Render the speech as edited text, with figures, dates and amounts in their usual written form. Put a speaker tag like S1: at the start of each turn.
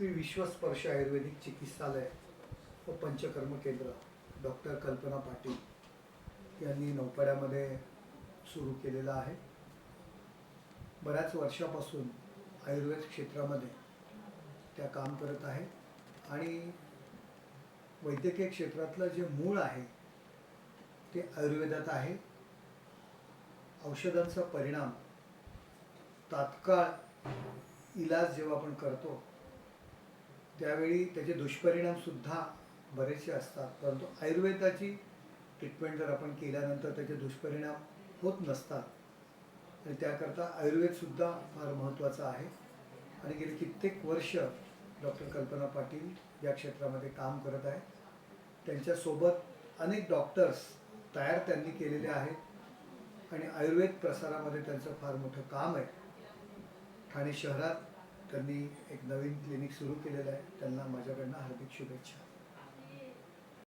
S1: श्री विश्वस्पर्श आयुर्वेदिक चिकित्सालय व पंचकर्म केंद्र डॉक्टर कल्पना पाटील यांनी नौपाड्यामध्ये सुरू केलेलं आहे. बऱ्याच वर्षापासून आयुर्वेद क्षेत्रामध्ये त्या काम करत आहेत आणि वैद्यकीय क्षेत्रातलं जे मूळ आहे ते आयुर्वेदात आहे. औषधांचा परिणाम तात्काळ इलाज जेव्हा आपण करतो त्यावेळी त्याचे दुष्परिणामसुद्धा बरेचसे असतात, परंतु आयुर्वेदाची ट्रीटमेंट जर आपण केल्यानंतर त्याचे दुष्परिणाम होत नसतात आणि त्याकरता आयुर्वेदसुद्धा फार महत्त्वाचं आहे. आणि गेली कित्येक वर्ष डॉक्टर कल्पना पाटील या क्षेत्रामध्ये काम करत आहेत. त्यांच्यासोबत अनेक डॉक्टर्स तयार त्यांनी केलेले आहेत आणि आयुर्वेद प्रसारामध्ये त्यांचं फार मोठं काम आहे. ठाणे शहरात त्यांनी एक नवीन क्लिनिक सुरू केलेलं आहे. त्यांना माझ्याकडनं हार्दिक शुभेच्छा.